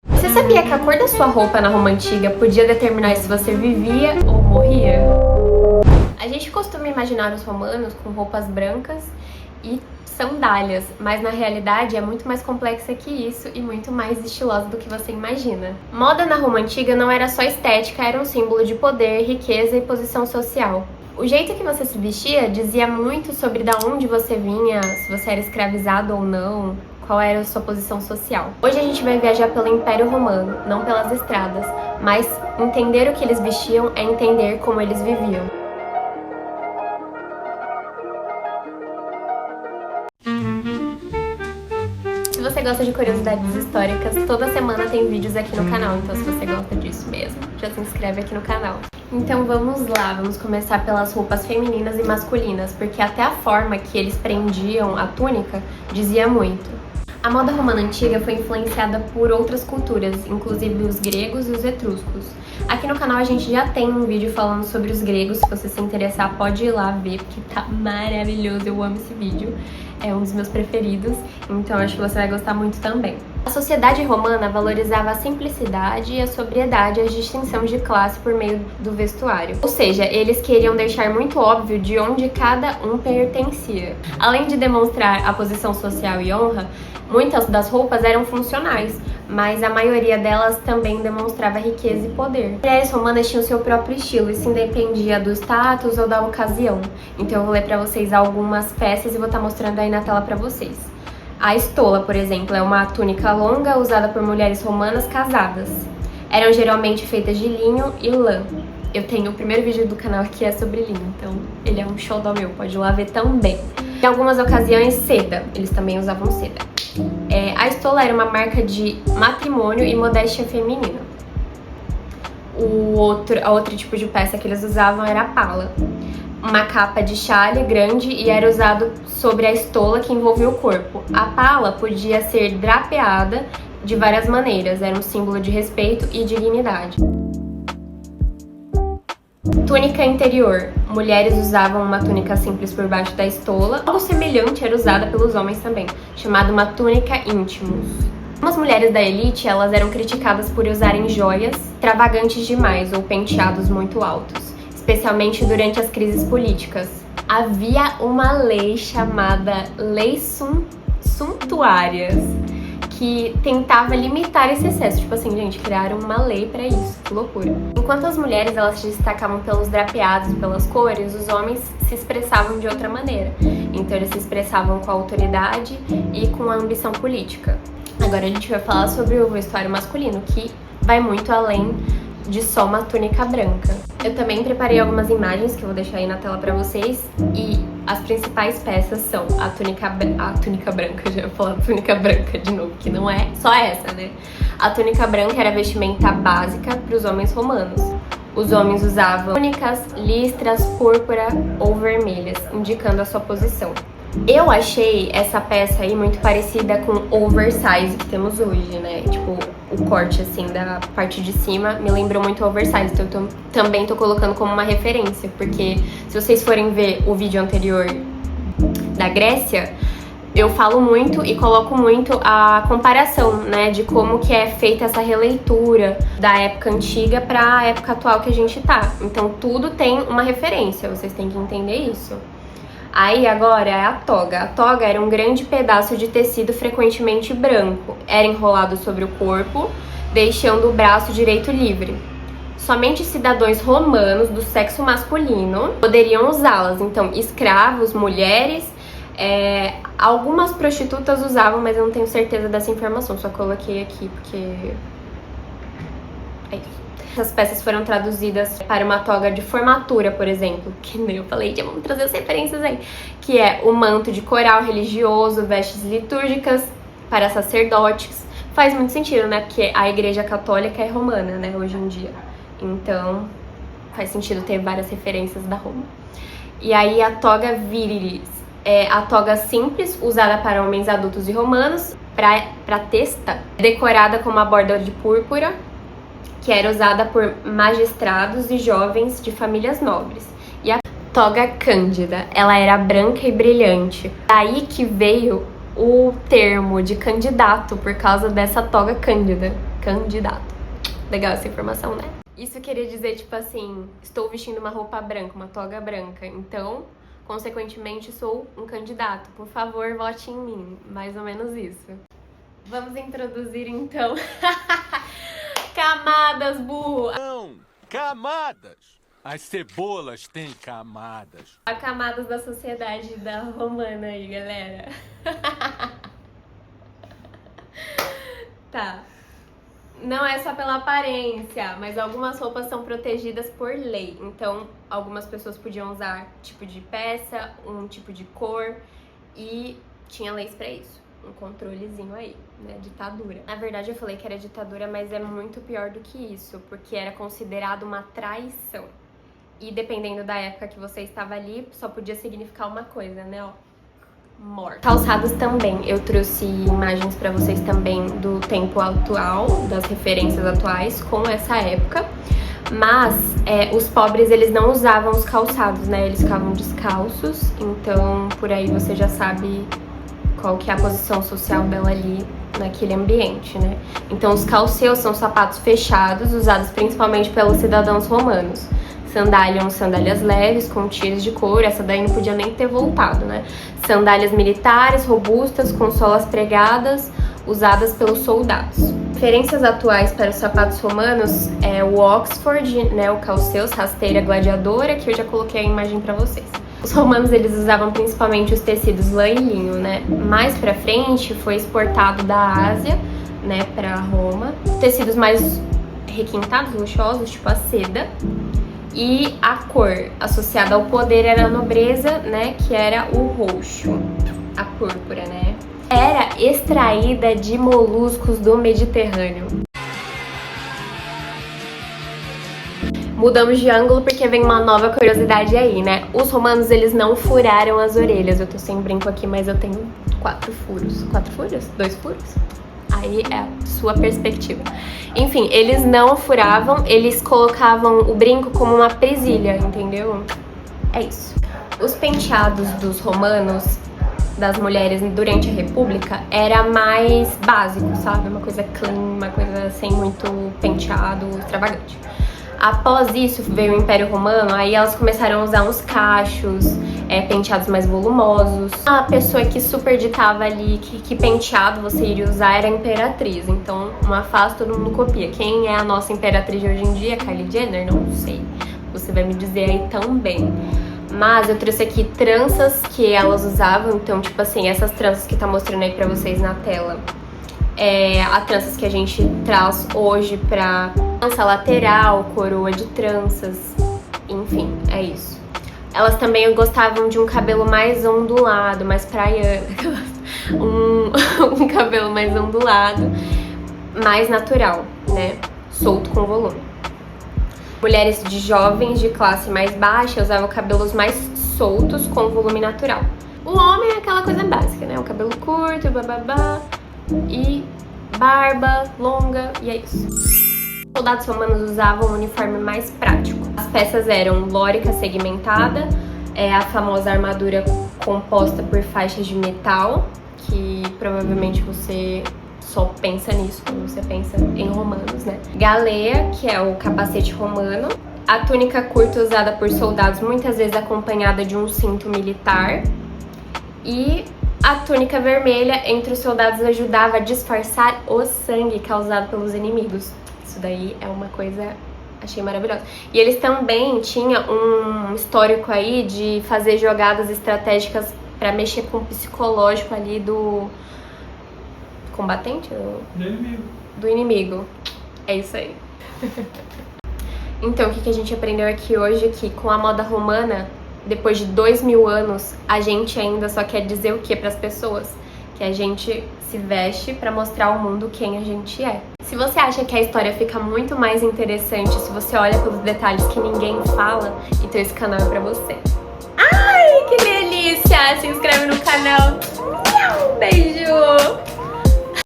Você sabia que a cor da sua roupa na Roma Antiga podia determinar se você vivia ou morria? A gente costuma imaginar os romanos com roupas brancas e sandálias, mas na realidade é muito mais complexa que isso e muito mais estilosa do que você imagina. Moda na Roma Antiga não era só estética, era um símbolo de poder, riqueza e posição social. O jeito que você se vestia dizia muito sobre de onde você vinha, se você era escravizado ou não, qual era a sua posição social. Hoje a gente vai viajar pelo Império Romano, não pelas estradas, mas entender o que eles vestiam é entender como eles viviam. Se você gosta de curiosidades históricas, toda semana tem vídeos aqui no canal, então se você gosta disso mesmo, já se inscreve aqui no canal. Então vamos lá, vamos começar pelas roupas femininas e masculinas, porque até a forma que eles prendiam a túnica dizia muito. A moda romana antiga foi influenciada por outras culturas, inclusive os gregos e os etruscos. Aqui no canal a gente já tem um vídeo falando sobre os gregos, se você se interessar pode ir lá ver, porque tá maravilhoso, eu amo esse vídeo. É um dos meus preferidos, então acho que você vai gostar muito também. A sociedade romana valorizava a simplicidade e a sobriedade e a distinção de classe por meio do vestuário. Ou seja, eles queriam deixar muito óbvio de onde cada um pertencia. Além de demonstrar a posição social e honra, muitas das roupas eram funcionais, mas a maioria delas também demonstrava riqueza e poder. As mulheres romanas tinham seu próprio estilo, isso independia do status ou da ocasião. Então eu vou ler pra vocês algumas peças e vou estar mostrando aí na tela pra vocês. A estola, por exemplo, é uma túnica longa usada por mulheres romanas casadas. Eram geralmente feitas de linho e lã. Eu tenho o primeiro vídeo do canal que é sobre linho, então ele é um xodó meu, pode ir lá ver também. Em algumas ocasiões, seda. Eles também usavam seda. A estola era uma marca de matrimônio e modéstia feminina. A outro tipo de peça que eles usavam era a pala. Uma capa de chale grande e era usado sobre a estola que envolvia o corpo. A pala podia ser drapeada de várias maneiras, era um símbolo de respeito e dignidade. Túnica interior. Mulheres usavam uma túnica simples por baixo da estola. Algo semelhante era usada pelos homens também, chamada uma túnica íntimus. Algumas mulheres da elite, elas eram criticadas por usarem joias extravagantes demais ou penteados muito altos, especialmente durante as crises políticas. Havia uma lei chamada Leis Suntuárias, que tentava limitar esse excesso. Tipo assim, gente, criaram uma lei pra isso, que loucura. Enquanto as mulheres, elas se destacavam pelos drapeados e pelas cores, os homens se expressavam de outra maneira. Então eles se expressavam com a autoridade e com a ambição política. Agora a gente vai falar sobre o vestuário masculino, que vai muito além de só uma túnica branca. Eu também preparei algumas imagens que eu vou deixar aí na tela pra vocês, e as principais peças são a túnica branca, já ia falar túnica branca de novo, que não é só essa, né? A túnica branca era a vestimenta básica para os homens romanos. Os homens usavam túnicas, listras, púrpura ou vermelhas, indicando a sua posição. Eu achei essa peça aí muito parecida com o oversize que temos hoje, né? Tipo, o corte assim da parte de cima me lembrou muito o oversize, então eu também tô colocando como uma referência, porque se vocês forem ver o vídeo anterior da Grécia, eu falo muito e coloco muito a comparação, né, de como que é feita essa releitura da época antiga para a época atual que a gente tá. Então tudo tem uma referência, vocês têm que entender isso. Aí agora é a toga. A toga era um grande pedaço de tecido frequentemente branco. Era enrolado sobre o corpo, deixando o braço direito livre. Somente cidadãos romanos do sexo masculino poderiam usá-las. Então, escravos, mulheres, algumas prostitutas usavam, mas eu não tenho certeza dessa informação. Só coloquei aqui porque é isso. Essas peças foram traduzidas para uma toga de formatura, por exemplo, que nem eu falei, já vamos trazer as referências aí, que é o manto de coral religioso, vestes litúrgicas para sacerdotes. Faz muito sentido, né? Porque a Igreja Católica é romana, né, hoje em dia. Então, faz sentido ter várias referências da Roma. E aí a toga virilis é a toga simples, usada para homens adultos e romanos, para testa, decorada com uma borda de púrpura, que era usada por magistrados e jovens de famílias nobres. E a toga cândida, ela era branca e brilhante. Daí que veio o termo de candidato por causa dessa toga cândida. Candidato. Legal essa informação, né? Isso queria dizer, tipo assim, estou vestindo uma roupa branca, uma toga branca, então, consequentemente, sou um candidato. Por favor, vote em mim. Mais ou menos isso. Vamos introduzir, então, camadas, burro! Não, camadas! As cebolas têm camadas. As camadas da sociedade da romana aí, galera. Tá. Não é só pela aparência, mas algumas roupas são protegidas por lei. Então, algumas pessoas podiam usar tipo de peça, um tipo de cor e tinha leis pra isso. Um controlezinho aí, né? Ditadura. Na verdade, eu falei que era ditadura, mas é muito pior do que isso, porque era considerado uma traição. E dependendo da época que você estava ali, só podia significar uma coisa, né? Ó, morte. Calçados também. Eu trouxe imagens pra vocês também do tempo atual, das referências atuais com essa época. Mas os pobres, eles não usavam os calçados, né? Eles ficavam descalços. Então, por aí você já sabe qual que é a posição social dela ali naquele ambiente, né? Então, os calceus são sapatos fechados, usados principalmente pelos cidadãos romanos. Sandálias leves, com tiras de couro, essa daí não podia nem ter voltado, né? Sandálias militares, robustas, com solas pregadas, usadas pelos soldados. Referências atuais para os sapatos romanos é o Oxford, né? O calceus, rasteira gladiadora, que eu já coloquei a imagem para vocês. Os romanos, eles usavam principalmente os tecidos lã e linho, né? Mais pra frente foi exportado da Ásia, né, pra Roma. Tecidos mais requintados, luxuosos, tipo a seda. E a cor associada ao poder era a nobreza, né, que era o roxo, a púrpura, né? Era extraída de moluscos do Mediterrâneo. Mudamos de ângulo porque vem uma nova curiosidade aí, né? Os romanos, eles não furaram as orelhas. Eu tô sem brinco aqui, mas eu tenho 4 furos. 4 furos? 2 furos? Aí é a sua perspectiva. Enfim, eles não furavam, eles colocavam o brinco como uma presilha, entendeu? É isso. Os penteados dos romanos, das mulheres durante a República, era mais básico, sabe? Uma coisa clean, uma coisa sem muito penteado, extravagante. Após isso veio o Império Romano, aí elas começaram a usar uns cachos, penteados mais volumosos. A pessoa que super ditava ali que penteado você iria usar era a imperatriz. Então, uma fase todo mundo copia. Quem é a nossa imperatriz de hoje em dia? Kylie Jenner? Não sei. Você vai me dizer aí também. Mas eu trouxe aqui tranças que elas usavam. Então, tipo assim, essas tranças que tá mostrando aí pra vocês na tela. A tranças que a gente traz hoje pra trança lateral, coroa de tranças, enfim, é isso. Elas também gostavam de um cabelo mais ondulado, mais praiano, um cabelo mais ondulado, mais natural, né, solto com volume. Mulheres de jovens de classe mais baixa usavam cabelos mais soltos com volume natural. O homem é aquela coisa básica, né, o cabelo curto, bababá, e barba longa, e é isso. Os soldados romanos usavam um uniforme mais prático. As peças eram lórica segmentada, a famosa armadura composta por faixas de metal, que provavelmente você só pensa nisso quando você pensa em romanos, né? Galeia, que é o capacete romano. A túnica curta usada por soldados, muitas vezes acompanhada de um cinto militar. E a túnica vermelha entre os soldados ajudava a disfarçar o sangue causado pelos inimigos. Isso daí é uma coisa, achei maravilhosa. E eles também tinham um histórico aí de fazer jogadas estratégicas para mexer com o psicológico ali do combatente? Do inimigo. É isso aí. Então, o que a gente aprendeu aqui hoje? Que com a moda romana, depois de 2000 anos, a gente ainda só quer dizer o que para as pessoas? Que a gente se veste para mostrar ao mundo quem a gente é. Se você acha que a história fica muito mais interessante se você olha pelos detalhes que ninguém fala, então esse canal é pra você. Ai, que delícia! Se inscreve no canal. Beijo!